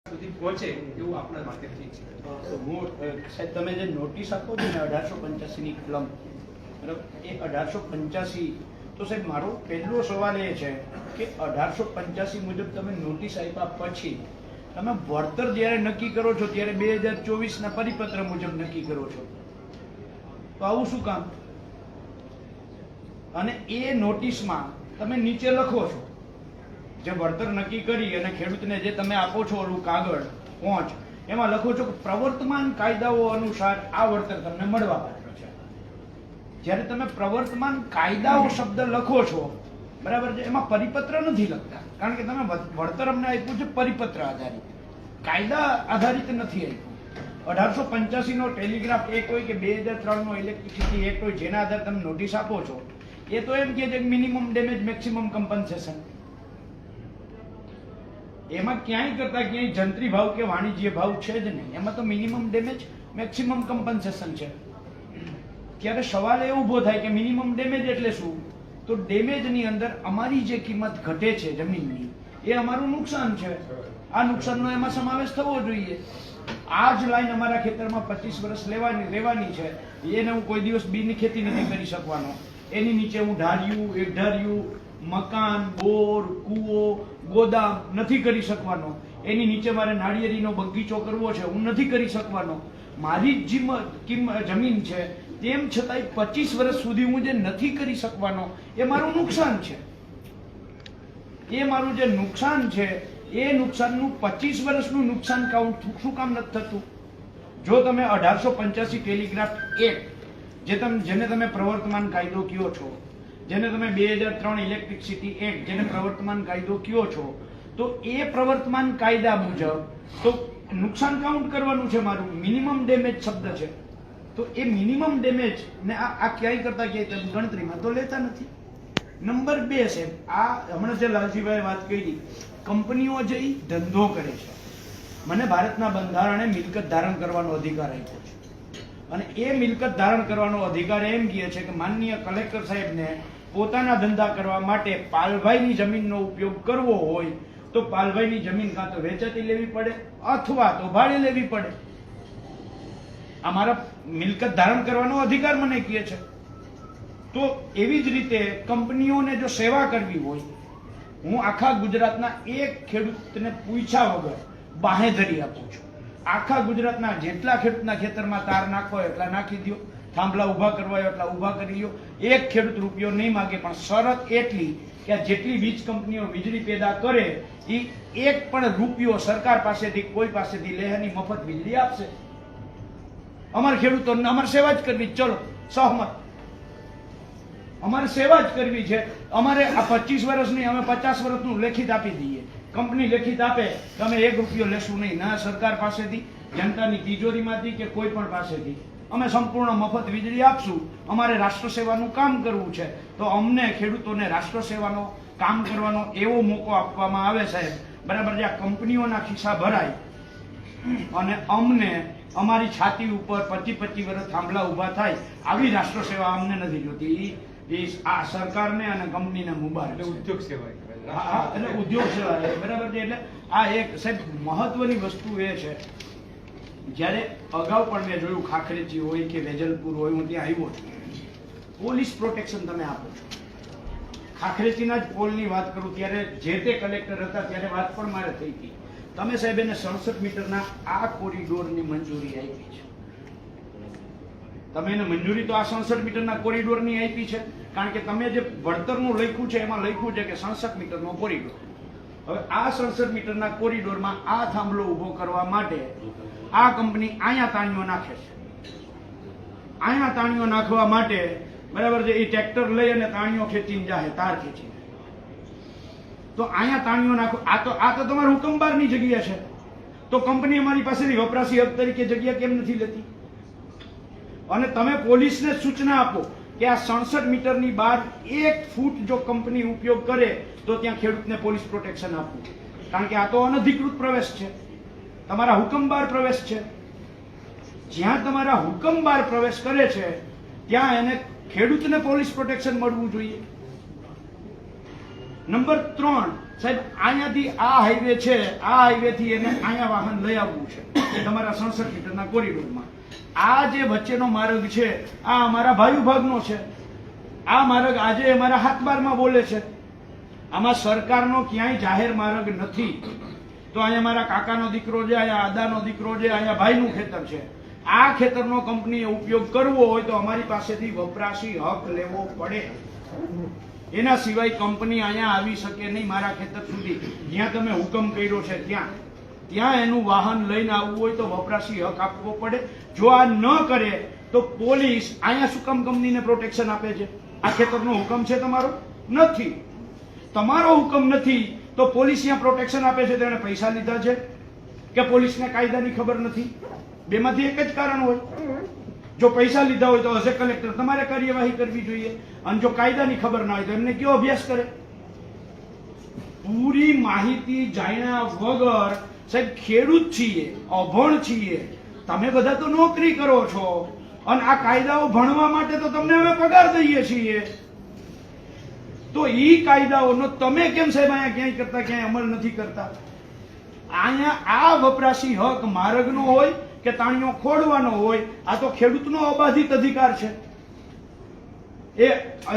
સુધી પહોંચે એવું આપણા માટે ઠીક છે. સાહેબ તમે જે નોટિસ આપો છો ને 1885 ની કલમ, બરાબર, એ 1885, તો સાહેબ મારો પહેલો સવાલ એ છે કે 1885 મુજબ તમે નોટિસ આપ્યા પછી તમે વળતર જ્યારે નક્કી કરો છો ત્યારે 2024 ના પરિપત્ર મુજબ નક્કી કરો છો, તો આવું શું કામ? અને એ નોટિસમાં તમે નીચે લખો છો જે વળતર નક્કી કરી અને ખેડૂતને જે તમે આપો છો ઓલું કાગળ પહોંચ, એમાં લખો છો કે પ્રવર્તમાન કાયદાઓ અનુસાર આ વળતર તમને મળવા પાત્ર છે. જ્યારે તમે પ્રવર્તમાન કાયદાઓ શબ્દ લખો છો, બરાબર છે, એમાં પરિપત્ર નથી લખતા, કારણ કે તમે વળતર અમને આપ્યું છે પરિપત્ર આધારિત, કાયદા આધારિત નથી આપ્યું. 1885 નો ટેલિગ્રાફ એક્ટ હોય કે 2003 નો ઇલેક્ટ્રિસિટી એક્ટ હોય, જેના આધારે તમે નોટિસ આપો છો, એ તો એમ કહે છે કે મિનિમમ ડેમેજ મેક્સિમમ કમ્પન્સેશન. એમાં ક્યાંય કરતા ક્યાંય જંત્રી ભાવ કે વાણિજ્ય ભાવ છે જ નહીં, એમાં તો મિનિમમ ડેમેજ મેક્સિમમ કમ્પન્સેશન છે. ત્યારે સવાલ એ ઉભો થાય કે મિનિમમ ડેમેજ એટલે શું? તો ડેમેજ ની અંદર અમારી જે કિંમત ઘટે છે જમીનની, એ અમારું નુકસાન છે. આ નુકસાનનો એમાં સમાવેશ થવો જોઈએ. આ જ લાઈન અમારા ખેતરમાં 25 વર્ષ રહેવાની છે, એને હું કોઈ દિવસ બીની ખેતી નથી કરી શકવાનો. એની નીચે હું ઢારિયું, એક ઢારિયું, મકાન, બોર, કૂવો, ગોદામ નથી કરી શકવાનો. એની નીચે મારે નાળિયેરીનો બગીચો કરવો છે, હું નથી કરી શકવાનો. મારી જમીન છે, તેમ છતાંય 25 વર્ષ સુધી હું જે નથી કરી શકવાનો, એ મારું નુકસાન છે. એ મારું જે નુકસાન છે, એ નુકસાનનું 25 વર્ષનું નુકસાન કાઉન્ટ શું કામ નથી થતું? જો તમે 1885 ટેલિગ્રાફ એક્ટ, જેને તમે પ્રવર્તમાન કાયદો કયો છો, જેને તમે 2003 ઇલેક્ટ્રિસિટી એક્ટ, જેને પ્રવર્તમાન કાયદો કયો છો, તો એ પ્રવર્તમાન કાયદા મુજબ તો નુકસાન કાઉન્ટ કરવાનું છે મારું. મિનિમમ ડેમેજ શબ્દ છે, તો એ મિનિમમ ડેમેજ ને આ ક્યાંય કરતા ક્યાંય ગણતરીમાં તો લેતા નથી. નંબર 2 છે, આ હમણાં જે લાલજીભાઈ વાત કરી, કંપનીઓ જે ધંધો કરે છે, મને ભારતના બંધારણે મિલકત ધારણ કરવાનો અધિકાર આપ્યો છે, અને એ મિલકત ધારણ કરવાનો અધિકાર એમ કહે છે કે માનનીય કલેક્ટર સાહેબને પોતાના ધંધા કરવા માટે પાલભાઈની જમીનનો ઉપયોગ કરવો હોય તો પાલભાઈની જમીન કાં તો વેચાતી લેવી પડે અથવા તો ભાડે લેવી પડે. આ મારા મિલકત ધારણ કરવાનો અધિકાર મને કહે છે. તો એવી જ રીતે કંપનીઓને જો સેવા કરવી હોય, હું આખા ગુજરાતના એક ખેડૂતને પૂછ્યા વગર બાહેધરી આપું છું. આખા ગુજરાતના જેટલા ખેડૂતના ખેતરમાં તાર નાખવો હોય એટલા નાખી દો, થાંભલા ઉભા કરવા હોય એટલા ઉભા કરી લો. એક ખેડૂત રૂપિયો નહીં માગે, પણ શરત એટલી કે જેટલી વીજ કંપનીઓ વીજળી પેદા કરે એ એક પણ રૂપિયો સરકાર પાસેથી કોઈ પાસેથી લેહની મફત વીજળી આપશે. અમારે ખેડૂતોને અમારે સેવા જ કરવી, ચલો સહમત, અમારે સેવા જ કરવી છે. અમારે આ 25 વર્ષની અમે 50 વર્ષનું લેખિત આપી દઈએ. કંપની લેખિત આપે કે અમે 1 રૂપિયો લેશું નહીં, ના સરકાર પાસેથી, જનતાની તિજોરીમાંથી કે કોઈ પણ પાસેથી, અમે સંપૂર્ણ મફત વીજળી આપશું. અમારે રાષ્ટ્ર સેવાનું કામ કરવું છે, તો અમને ખેડૂતોને રાષ્ટ્ર સેવાનો કામ કરવાનો એવો મોકો આપવામાં આવે સાહેબ, બરાબર, જે આ કંપનીઓના ખિસ્સા ભરાય અને અમને અમારી છાતી ઉપર 25 વર્ષ થાંભલા ઉભા થાય, આવી રાષ્ટ્ર સેવા અમને નથી જોતી. આ સરકારને અને કંપનીને મુબારક. ઉદ્યોગ સેવા, એટલે ઉદ્યોગ સેવા, બરાબર છે. એટલે આ એક સાહેબ મહત્વની વસ્તુ એ છે, જ્યારે અગાઉ પણ મેં જોયું, ખાખરેજી હોય કે વેજલપુર હોય, હું ત્યાં આવ્યો છું, પોલીસ પ્રોટેક્શન તમે આપો છો. ખાખરેજીના જ પોલની વાત કરું, ત્યારે જે તે કલેક્ટર હતા ત્યારે વાત પણ મારે થઈ હતી. તમે સાહેબ એને 67 મીટરના આ કોરિડોરની મંજૂરી આપી છે. તમે એને મંજૂરી તો આ 67 મીટરના કોરિડોરની આપી છે, કારણ કે તમે જે વળતરનું લખ્યું છે એમાં લખ્યું છે કે 67 મીટરનો કોરિડોર. હવે આ 67 મીટરના કોરિડોરમાં આ થાંભલો ઉભો કરવા માટે આ કંપની અહીંયા તાણીઓ નાખે છે. અહીંયા તાણીઓ નાખવા માટે, બરાબર છે, એ ટ્રેક્ટર લઈ અને તાણીઓ ખેંચીને જાય, તાર ખેંચીને. તો અહીંયા તાણીઓ નાખો, આ તો તમારા હુકમ બહારની જગ્યા છે. તો કંપની અમારી પાસેથી વપરાશી હક તરીકે જગ્યા કેમ નથી લેતી? અને તમે પોલીસને સૂચના આપો કે આ 67 મીટરની બહાર 1 ફૂટ જો કંપની ઉપયોગ કરે તો ત્યાં ખેડૂતને પોલીસ પ્રોટેક્શન આપવું, કારણ કે આ તો અનધિકૃત પ્રવેશ છે, તમારા હુકમ બહાર પ્રવેશ છે. જ્યાં તમારા હુકમ બહાર પ્રવેશ કરે છે ત્યાં એને ખેડૂતને પોલીસ પ્રોટેક્શન મળવું જોઈએ. નંબર 3, સાહેબ અહીંયાથી આ હાઈવે છે, આ હાઈવે થી એને અહીંયા વાહન લઈ આવવું છે એ તમારા 67 મીટરના કોરિડોરમાં. આ જે વચ્ચેનો માર્ગ છે આ અમારા ભાઈ વિભાગનો છે. આ માર્ગ આજે અમારા હાથબારમાં બોલે છે. આમાં સરકારનો ક્યાંય જાહેર માર્ગ નથી. તો અહીંયા મારા કાકાનો દીકરો છે, અહીંયા આદાનો દીકરો છે, અહીંયા ભાઈનું ખેતર છે. આ ખેતરનો કંપનીએ ઉપયોગ કરવો હોય તો અમારી પાસેથી વપરાશી હક લેવો પડે. એના સિવાય કંપની અહીંયા આવી શકે નહીં મારા ખેતર સુધી. જ્યાં તમે હુકમ કર્યો છે ત્યાં એનું વાહન લઈને આવવું હોય તો વપરાશી હક આપવો પડે. જો આ ન કરે તો પોલીસ અહીંયા શું કામ કંપનીને પ્રોટેક્શન આપે છે? આ ખેતરનો હુકમ છે તમારો? નથી. તમારો હુકમ નથી તો પોલીસ અહીંયા પ્રોટેક્શન આપે છે. તેણે પૈસા લીધા છે કે પોલીસને કાયદાની ખબર નથી? બેમાંથી એક જ કારણ હોય. જો પૈસા લીધા હોય તો એઝ એ કલેક્ટર તમારે કાર્યવાહી કરવી જોઈએ, અને જો કાયદાની ખબર ના હોય તો એમને કયો અભ્યાસ કરે? પૂરી માહિતી જાણ્યા વગર સાહેબ ખેડૂત છીએ, અભણ છીએ, તમે બધા તો નોકરી કરો છો અને આ કાયદાઓ ભણવા માટે તો તમને અમે પગાર દઈએ છીએ. તો ઈ કાયદાઓનો તમે કેમ સાહેબ અહીંયા ક્યાંય કરતા ક્યાંય અમલ નથી કરતા? અહીંયા આ વપરાશી હક માર્ગનો હોય કે તાણીઓ ખોડવાનો હોય, આ તો ખેડૂતનો અબાધિત અધિકાર છે.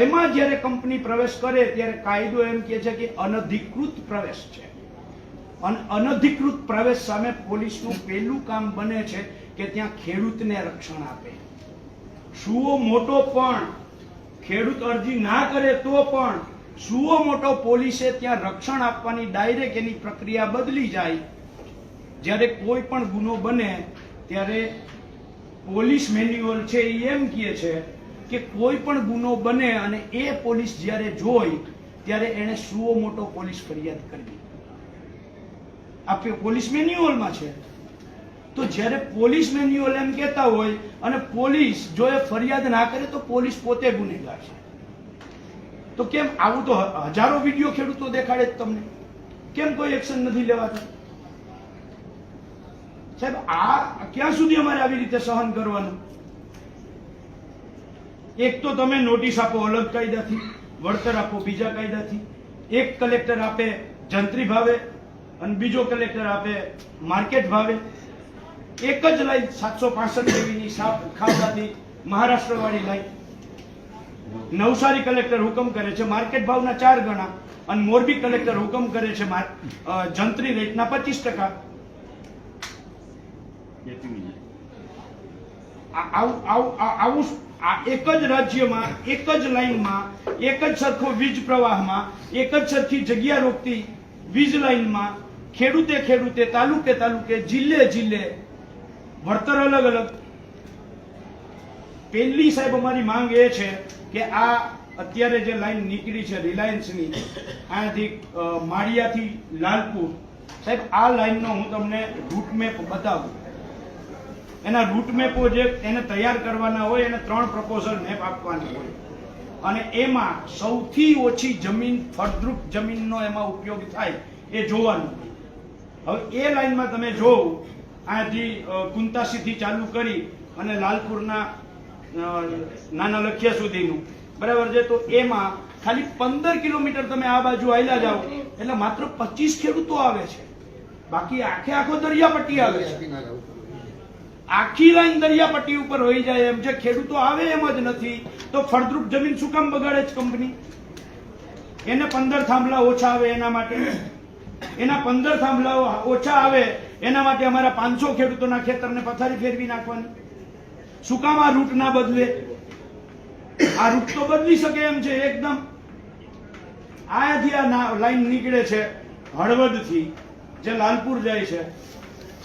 એમાં જ્યારે કંપની પ્રવેશ કરે ત્યારે કાયદો એમ કહે છે કે અનધિકૃત પ્રવેશ છે. અને અનધિકૃત પ્રવેશ સામે પોલીસનું પહેલું કામ બને છે કે ત્યાં ખેડૂતને રક્ષણ આપે. સુઓ મોટો પણ ખેડૂત અરજી ના કરે તો પણ સુઓ મોટો પોલીસે ત્યાં રક્ષણ આપવાની ડાયરેક્ટ એની પ્રક્રિયા બદલી જાય. જ્યારે કોઈ પણ ગુનો બને ત્યારે પોલીસ મેન્યુઅલ છે એ એમ કહે છે કે કોઈ પણ ગુનો બને અને એ પોલીસ જ્યારે જોઈ ત્યારે એને સુઓ મોટો પોલીસ ફરિયાદ કરવી. આ પોલીસ મેન્યુઅલમાં છે. તો જ્યારે પોલીસ મેન્યુઅલ એમ કહેતા હોય અને પોલીસ જો એ ફરિયાદ ના કરે તો પોલીસ પોતે ગુનેગાર છે. તો કેમ આવું? તો હજારો વિડીયો ખેડૂતો દેખાડે જ તમને. કેમ કોઈ એક્શન નથી લેવાતા? સાહેબ આ ક્યાં સુધી અમારે આવી રીતે સહન કરવાનું? એક તો તમે નોટિસ આપો અલગ કાયદાથી, વળતર આપો બીજા કાયદાથી. એક કલેક્ટર આપે જંત્રી ભાવે અને બીજો કલેક્ટર આપે માર્કેટ ભાવે. એક જ લાઈન 765 જેવીની ખાવડાથી મહારાષ્ટ્ર વાળી લાઈન. નવસારી કલેક્ટર હુકમ કરે છે માર્કેટ ભાવના 4 ગણા અને મોરબી કલેક્ટર હુકમ કરે છે જંત્રી રેટના 25%. આવું એક જ રાજ્યમાં એક જ લાઈનમાં એક જ સરખો વીજ પ્રવાહમાં એક જ સરખી જગ્યા રોકતી વીજ લાઈનમાં ખેડૂતે તાલુકે જિલ્લે વળતર અલગ અલગ. પહેલી સાહેબ અમારી માંગ એ છે કે આ અત્યારે જે લાઈન નીકળી છે રિલાયન્સની અહીંયાથી માળિયાથી લાલપુર, સાહેબ આ લાઈનનો હું તમને રૂટ મેપ બતાવું. એના રૂટ મેપો જે એને તૈયાર કરવાના હોય એને 3 પ્રપોઝલ મેપ આપવાના હોય અને એમાં સૌથી ઓછી જમીન ફળદ્રુપ જમીનનો એમાં ઉપયોગ થાય એ જોવાનું હોય. હવે એ લાઈનમાં તમે જોવો અહીંયાથી કુંતાસીથી ચાલુ કરી અને લાલપુરના નાના લખિયા સુધીનું બરાબર છે. તો એમાં ખાલી 15 કિલોમીટર તમે આ બાજુ આયલા જાઓ એટલે માત્ર 25 ખેડૂતો આવે છે. બાકી આખો દરિયાપટ્ટી આવે છે. આખી લાઈન દરિયાપટ્ટી ઉપર હોઈ જાય એમ છે. ખેડૂતો આવે એમ જ નથી તો ફળદ્રુપ જમીન શું કામ બગાડે છે કંપની? એને 15 થાંભલા ઓછા આવે એના માટે, એના 15 થાંભલાઓ ઓછા આવે એના માટે અમારા 500 ખેડૂતોના ખેતરને પથારી ફેરવી નાખવાની. શું કામ આ રૂટ ના બદલે? આ રૂટ તો બદલી શકે એમ છે એકદમ. આયાથી આ લાઈન નીકળે છે હળવદથી જે લાલપુર જાય છે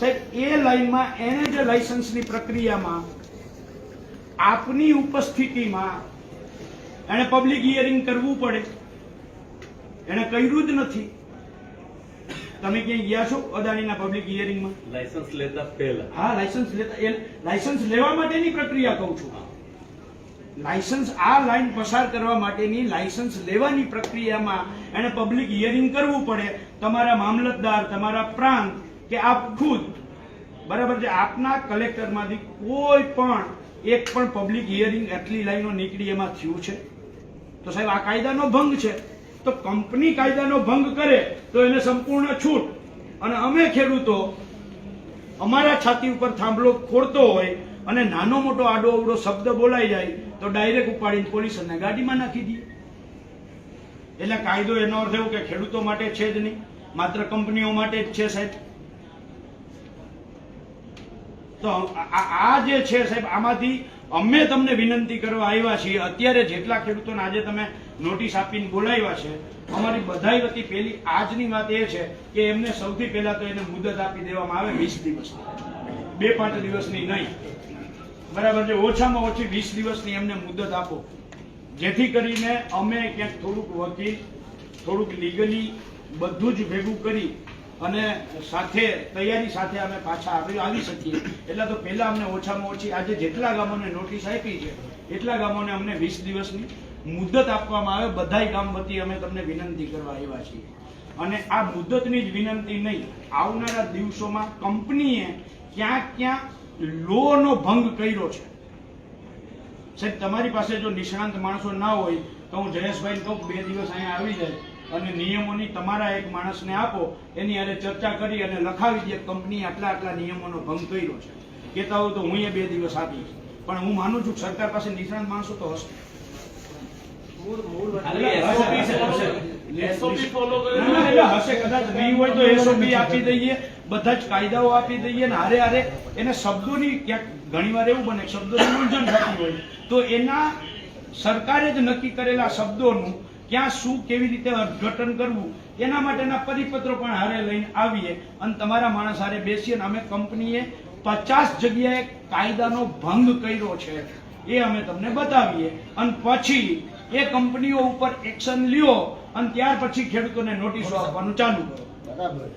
સાહેબ, એ લાઈનમાં એને જે લાયસન્સની પ્રક્રિયામાં આપની ઉપસ્થિતિમાં એને પબ્લિક હિયરિંગ કરવું પડે. એને કર્યું જ નથી. તમે ક્યાંય ગયા છો અદાણીના પબ્લિક હિયરિંગમાં? લાયસન્સ લેતા પહેલા. હા, લાયસન્સ લેવા માટેની પ્રક્રિયા કહું છું. લાયસન્સ આ લાઈન પસાર કરવા માટેની લાયસન્સ લેવાની પ્રક્રિયામાં એને પબ્લિક હિયરિંગ કરવું પડે. તમારા મામલતદાર, તમારા પ્રાંત કે આપ ખુદ બરાબર છે, આપના કલેક્ટરમાંથી કોઈ પણ એક પણ પબ્લિક હિયરિંગ એટલી લાઈનો નીકળી એમાં થયું છે? તો સાહેબ આ કાયદાનો ભંગ છે. તો કંપની કાયદાનો ભંગ કરે તો એને સંપૂર્ણ છૂટ, અને અમે ખેડૂતો અમારા છાતી ઉપર થાંભલો ખોરતો હોય અને નાનો મોટો આડો અવડો શબ્દ બોલાઈ જાય તો ડાયરેક્ટ ઉપાડીને પોલીસ અને ગાડીમાં નાખી દઈએ. એટલે કાયદો એનો અર્થ એવું કે ખેડૂતો માટે છે જ નહીં, માત્ર કંપનીઓ માટે જ છે સાહેબ. તો આ જે છે સાહેબ, આમાંથી અમે તમને વિનંતી કરવા આવ્યા છીએ. અત્યારે જેટલા ખેડૂતોને આજે તમે નોટિસ આપીને બોલાવ્યા છે, અમારી બધાય વતી પહેલી આજની વાત એ છે કે એમને સૌથી પહેલા તો એને મુદત આપી દેવામાં આવે 20 દિવસની, 2-5 દિવસની નહીં, બરાબર છે. ઓછામાં ઓછી 20 દિવસની એમને મુદત આપો, જેથી કરીને અમે ક્યાંક થોડુંક વકીલ, થોડુંક લીગલી બધું જ ભેગું કરી અને સાથે તૈયારી સાથે અમે પાછા આવી શકીએ. એટલે તો પહેલા અમને ઓછામાં ઓછી આજે જેટલા ગામોને નોટિસ આપી છે એટલા ગામોને અમને 20 દિવસની મુદત આપવામાં આવે. બધાય ગામ વતી અમે તમને વિનંતી કરવા આવ્યા છીએ. અને આ મુદતની જ વિનંતી નહીં, આવનારા દિવસોમાં કંપનીએ ક્યાં લોનો ભંગ કર્યો છે સાહેબ. તમારી પાસે જો નિષ્ણાંત માણસો ના હોય તો હું જયેશભાઈને કહું 2 દિવસ અહીંયા આવી જાય અને નિયમોની તમારા એક માણસને આપો, એની હારે ચર્ચા કરી અને લખાવી દે કંપની આટલા નિયમોનો ભંગ કર્યો છે. કહેતા હોય તો હું એ 2 દિવસ આપીશ, પણ હું માનું છું સરકાર પાસે નિષ્ણાંત માણસો તો હશે. હશે કદાચ નહીં હોય તો SOP આપી દઈએ, બધા જ કાયદાઓ આપી દઈએ ને હારે એને શબ્દોની ક્યાંક ઘણી વાર એવું બને શબ્દોની મૂંઝવણ થતી હોય તો એના સરકારે જ નક્કી કરેલા શબ્દોનું ક્યાં શું કેવી રીતે અર્થઘટન કરવું એના માટેના પરિપત્રો પણ હારે લઈને આવીએ અને તમારા માણસ હારે બેસીએ અને અમે કંપનીએ 50 જગ્યાએ કાયદાનો ભંગ કર્યો છે એ અમે તમને બતાવીએ અને પછી એ કંપનીઓ ઉપર એક્શન લ્યો અને ત્યાર પછી ખેડૂતોને નોટિસો આપવાનું ચાલુ કરો. બરાબર.